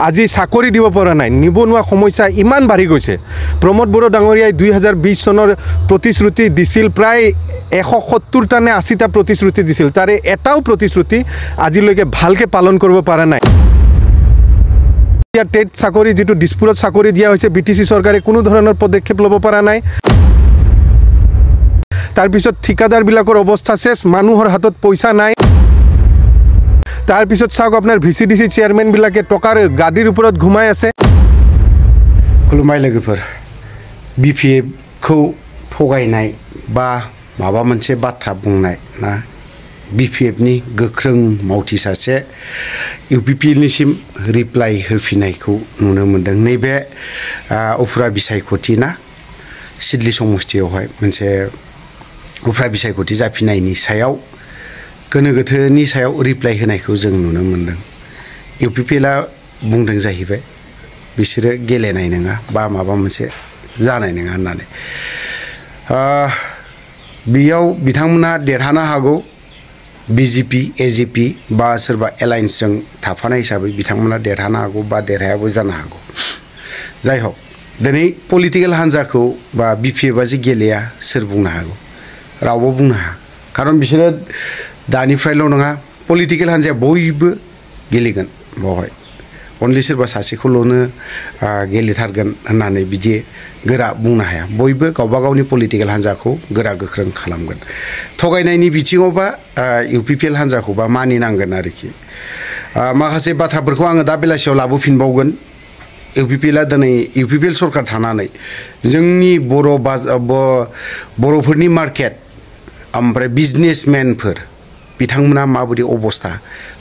আজি চাকৰি দিব পৰা নাই নিবনুৱা সমস্যা ইমান বাঢ়ি গৈছে প্ৰমোদ বড়ো ডাঙৰীয়াই 2020 চনৰ প্ৰতিশ্ৰুতি দিছিল প্ৰায় 170টা নে 80টা প্ৰতিশ্ৰুতি দিছিল তাৰে এটাও প্ৰতিশ্ৰুতি আজিলৈকে ভালকে পালন কৰিব পৰা নাই টেট চাকৰি যেটো দিছপুৰত চাকৰি দিয়া হৈছে বিটিসি চৰকাৰে কোনো ধৰণৰ পদক্ষেপ ল'ব পৰা নাই তাৰ পিছত ঠিকাদাৰ বিলাকৰ অৱস্থা শেষ মানুহৰ হাতত পইচা নাই तार पिছত চাওক আপনাৰ ভিসিডিসি চেয়াৰম্যান বিলাকে টকাৰ গাড়ীৰ ওপৰত ঘুমাই আছে खुलुमबाय लोगोफोर बिपिएफ खौ थगायनाय बा माबा मोनसे बाथ्रा बुंनाय ना बिपिएफ नि गोख्रों मावथि सासे इउपिपिएल निसिम रिप्लाय होफिननायखौ नुनो मोनदों नैबे उफ्रा बिसायख'थि ना सिडली समस्थियावहाय मोनसे उफ्रा बिसायख'थि जाफिननायनि सायाव गोनो गोथोनि सायाव रिप्लाय होनायखौ जों नुनो मोनदों इउपिपिएलआ बुंदों जाहैबाय बिसोरो गेलेनाय नङा बा माबा मोनसे जानाय नङा होननानै बियाव बिथांमोना देरहानो हागौ बिजेपि एजेपि बा सोरबा एलायन्सजों थाफानाय हिसाबै बिथांमोना देरहानो हागौ बा देरहायाबो जानो हागौ जाय हक दिनै पलिटिकेल हान्जाखौ बा बिपिएफआ जे गेलेया सोर बुंनो हागौ रावबो बुंनो हाया खारन बिसोरो दानिफ्रायल' नङा पलिटिकेल हान्जाया बयबो गेलेगोन बावहाय अनलि सोरबा सासेखौल'नो गेलेथारगोन होननानै बिदि गोरा बुंनो हाया बयबो गावबा गावनि पलिटिकेल हान्जाखौ गोरा गोख्रों खालामगोन थगायनायनि बिथिङावबा इउपिपिएल हान्जाखौबा मानिनांगोन आरोखि माखासे बाथ्राफोरखौ आङो दा बेलासियाव लाबोफिनबावगोन इउपिपिएलआ दिनै इउपिपिएल सरकार थानानै जोंनि बर'फोरनि मार्केट ओमफ्राय बिजनेसमेनफोर बिथांमोना माबायदि अबस्था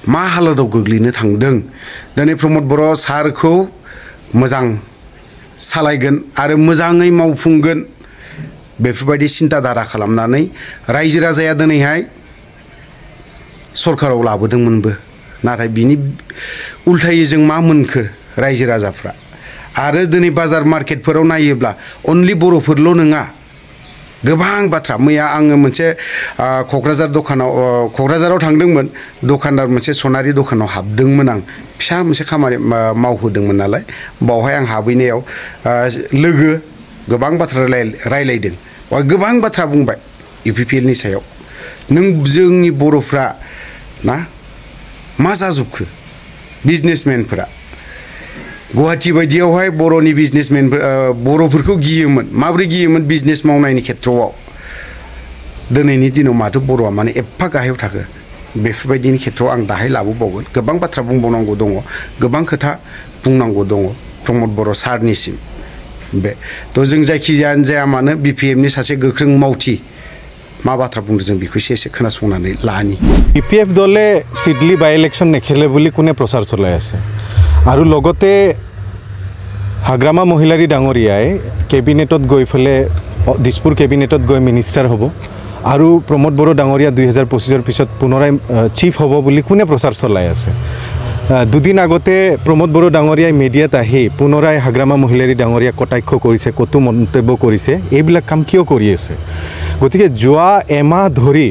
मा हालोदाव गोग्लैनो थांदों दिनै प्रमोद बर' सारखौ मोजां सालायगोन आरो मोजाङै मावफुंगोन बेफोरबायदि सिन्ताधारा खालामनानै रायजो राजाया दिनैहाय सरकाराव लाबोदोंमोनबो नाथाय बिनि उल्थायै जों मा मोनखो रायजो राजाफ्रा आरो दिनै बाजार मार्केटफोराव नायोब्ला अनलि बर'फोरल' नङा गोबां बाथ्रा मैया आङो मोनसे क'क्राझाराव थांदोंमोन दखानदार मोनसे सनारि दखानाव हाबदोंमोन आं फिसा मोनसे खामानि मावहोदोंमोन नालाय बावहाय आं हाबैनायाव लोगो गोबां बाथ्रा रायलायदों गोबां बाथ्रा बुंबाय इउपिपिएलनि सायाव नों जोंनि बर'फ्रा ना मा जाजोबखो बिजनेसमेनफोरा गुवाहाटी बायदियावहाय बर'नि बिजनेसमेन बर'फोरखौ गियोमोन माब्रै गियोमोन बिजनेस मावनायनि खेत्रआव दिनैनि दिनाव माथो बर'आ माने एफा गाहायाव थाखो बेफोरबायदिनि खेत्रआव आं दाहाय लाबोबावगोन गोबां बाथ्रा बुंबावनांगौ दङ गोबां खोथा बुंनांगौ दङ प्रमोद बर' सारनिसिम बे थ' जों जायखिजायानो जाया मानो बिपिएफनि सासे गोख्रों मावथि मा बाथ्रा बुंदों जों बेखौ एसे खोनासंनानै लानि बिपिएफ दले सिडली बाय इलेक्शन नेखेले বুলি কোনে প্ৰচাৰ চলাই আছে আৰু লগতে হাগ্ৰামা মহিলাৰী ডাঙৰীয়াই কেবিনেটত গৈ ফেলে দিছপুৰ কেবিনেটত গৈ মিনিষ্টাৰ হ'ব আৰু প্ৰমোদ বড়ো ডাঙৰীয়া 2025 পিছত পুনৰাই চিফ হ'ব বুলি কোনে প্ৰচাৰ চলাই আছে দুদিন আগতে প্ৰমোদ বড়ো ডাঙৰীয়াই মিডিয়াত আহি পুনৰাই হাগ্ৰামা মহিলাৰী ডাঙৰীয়া কটাক্ষ কৰিছে কটু মন্তব্য কৰিছে এইবিলাক কাম কিয় কৰি আছে গতিকে যোৱা এমাহ ধৰি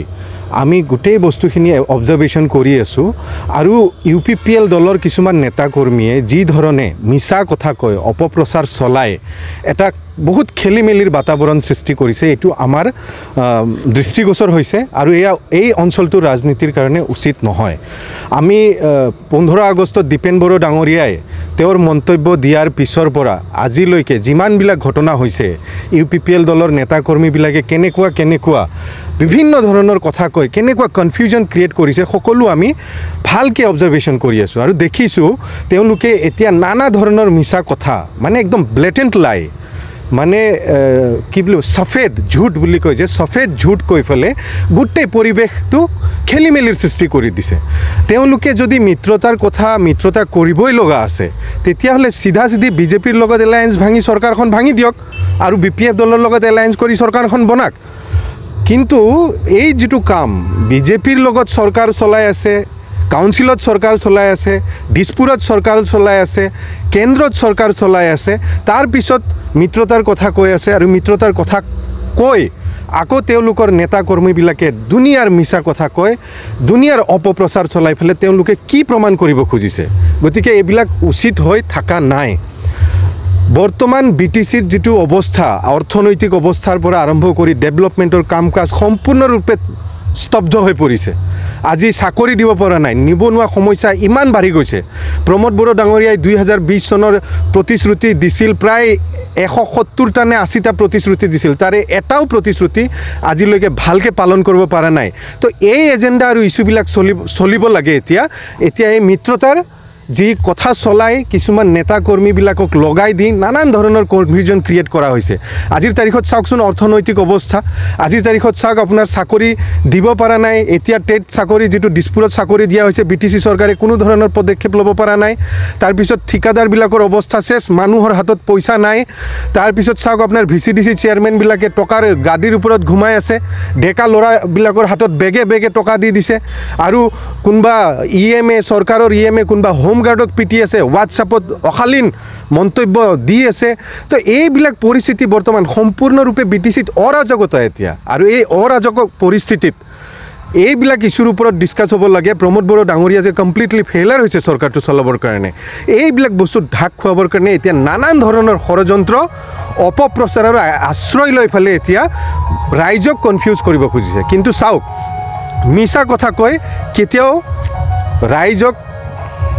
আমি গোটেই বস্তুখিনি অবজাৰভেশ্যন কৰি আছো আৰু ইউপিপিএল দলৰ কিছুমান নেতা কৰ্মীয়ে যি ধৰণে মিছা কথা কয় অপপ্ৰচাৰ চলাই এটা বহুত খেলিমেলিৰ বাতাবৰণ সৃষ্টি কৰিছে এটো আমাৰ দৃষ্টিগোচৰ হৈছে আৰু এই অঞ্চলটোৰ ৰাজনীতিৰ কাৰণে উচিত নহয় আমি 15 আগষ্টত দীপেন বড়ো ডাঙৰীয়াই তেওঁৰ মন্তব্য দিয়াৰ পিছৰ পৰা আজিলৈকে যিমানবিলাক ঘটনা হৈছে ইউপিপিএল দলৰ নেতা কৰ্মীবিলাকে কেনেকুৱা বিভিন্ন ধৰণৰ কথা কয় কেনেকুৱা কনফিউজন ক্ৰিয়েট কৰিছে সকলো আমি ভালকে অবজাৰভেশ্যন কৰি আছো আৰু দেখিছো তেওঁলোকে এতিয়া নানা ধৰণৰ মিছা কথা মানে একদম ব্লেটেন্ট লাই মানে কি বলো সফেদ ঝুট বুলি কয় যে সফেদ ঝুট কৈ ফেলে গোটেই পৰিবেশটো খেলিমেলিৰ সৃষ্টি কৰি দিছে তেওঁলোকে যদি মিত্ৰতা কৰিবই লগা আছে তেতিয়াহলে সিধা বিজেপিৰ লগত এলায়েন্স ভাঙি চৰকাৰখন ভাঙি দিয়ক আৰু বিপিএফ দলৰ লগত এলায়েন্স কৰি চৰকাৰখন বনাক কিন্তু এই যেটো কাম বিজেপিৰ লগত চৰকাৰ চলাই আছে কাউন্সিলত চৰকাৰ চলাই আছে দিছপুৰত চৰকাৰ চলাই আছে কেন্দ্ৰত চৰকাৰ চলাই আছে তাৰ পিছত মিত্ৰতাৰ কথা কৈ আছে আৰু মিত্ৰতাৰ কথা কৈ আকৌ তেওঁলোকৰ নেতা কৰ্মীবিলাকে দুনিয়াৰ মিছা কথা কয় দুনিয়াৰ অপপ্ৰচাৰ চলাই ফেলে তেওঁলোকে কি প্ৰমাণ কৰিব খুজিছে গতিকে এইবিলাক উচিত হৈ থকা নাই বৰ্তমান বিটিচিৰ যেটো অৱস্থা অৰ্থনৈতিক অৱস্থাৰ পৰা আৰম্ভ কৰি ডেভেলপমেণ্টৰ কাম কাজ সম্পূৰ্ণৰূপে স্তব্ধ হৈ পৰিছে আজি চাকৰি দিব পৰা নাই নিবনুৱা সমস্যা ইমান বাঢ়ি গৈছে প্ৰমোদ বড়ো ডাঙৰীয়াই 2020 চনৰ প্ৰতিশ্ৰুতি দিছিল প্ৰায় 170টা নে 80টা প্ৰতিশ্ৰুতি দিছিল তাৰে এটাও প্ৰতিশ্ৰুতি আজিলৈকে ভালকে পালন কৰিব পৰা নাই তো এই এজেন্ডা আৰু ইস্যুবিলাক চলিব লাগে এতিয়া এই মিত্ৰতাৰ যি কথা চলাই কিছুমান নেতা কৰ্মীবিলাকক লগাই দি নানান ধৰণৰ কনফিউজন ক্ৰিয়েট কৰা হৈছে আজিৰ তাৰিখত চাওকচোন অৰ্থনৈতিক অৱস্থা আজিৰ তাৰিখত চাওক আপোনাৰ চাকৰি দিব পৰা নাই এতিয়া টেট চাকৰি যেটো দিছপুৰত চাকৰি দিয়া হৈছে বিটিসি চৰকাৰে কোনো ধৰণৰ পদক্ষেপ ল'ব পৰা নাই তাৰ পিছত ঠিকাদাৰবিলাকৰ অৱস্থা শেষ মানুহৰ হাতত পইচা নাই তাৰ পিছত চাওক আপোনাৰ ভিচিডিসি চেয়াৰম্যান বিলাকে টকাৰ গাড়ীৰ ওপৰত ঘুমাই আছে ডেকা লৰাবিলাকৰ হাতত বেগে টকা দি দিছে আৰু কোনবা ইএমএ চৰকাৰৰ ইএমএ কোনবা হোমগাৰ্ডক পিটি আছে হোৱাটছআপত অখালীন মন্তব্য দি আছে তো এইবিলাক পৰিস্থিতি বৰ্তমান সম্পূৰ্ণৰূপে বিটিসিত অৰাজকতা এতিয়া আৰু এই অৰাজক পৰিস্থিতিত এইবিলাক ইস্যুৰ ওপৰত ডিসকাস হ'ব লাগে প্ৰমোদ বড়ো ডাঙৰীয়া যে কমপ্লিটলি ফেইলাৰ হৈছে চৰকাৰটো চলাবৰ কাৰণে এইবিলাক বস্তু ঢাক খুৱাবৰ কাৰণে এতিয়া নানান ধৰণৰ ষড়যন্ত্ৰ অপপ্ৰচাৰৰ আশ্ৰয় লৈ ফেলে এতিয়া ৰাইজক কনফিউজ কৰিব খুজিছে কিন্তু চাওক মিছা কথা কয় কেতিয়াও ৰাইজক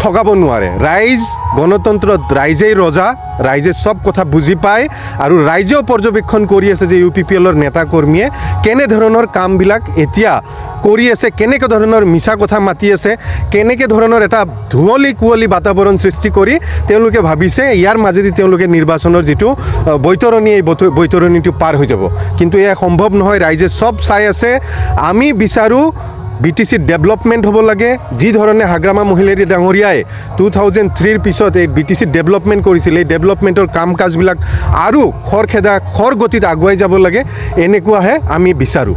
ঠগাব নোৱাৰে ৰাইজ গণতন্ত্ৰত ৰাইজেই ৰজা ৰাইজে সব কথা বুজি পায় আৰু ৰাইজেও পৰ্যবেক্ষণ কৰি আছে যে ইউপিপিএলৰ নেতা কৰ্মীয়ে কেনে ধৰণৰ কামবিলাক এতিয়া কৰি আছে কেনেকৈ ধৰণৰ মিছা কথা মাতি আছে কেনেকৈ ধৰণৰ এটা ধুঁৱলি কুঁৱলী বাতাবৰণ সৃষ্টি কৰি তেওঁলোকে ভাবিছে ইয়াৰ মাজেদি তেওঁলোকে নিৰ্বাচনৰ যেটো বৈতৰণী এই বৈতৰণীটো পাৰ হৈ যাব কিন্তু এয়া সম্ভৱ নহয় ৰাইজে সব চাই আছে আমি বিচাৰো বিটিসি ডেভেলপমেন্ট হ'ব লাগে যি ধৰণে হাগ্ৰামা মহিলাৰী ডাঙৰীয়াই 2003 পিছত এই বিটিসি ডেভেলপমেন্ট কৰিছিল এই ডেভেলপমেন্টৰ কাম কাজবিলাক আৰু খৰখেদা খৰ গতিত আগুৱাই যাব লাগে এনেকুৱাহে আমি বিচাৰো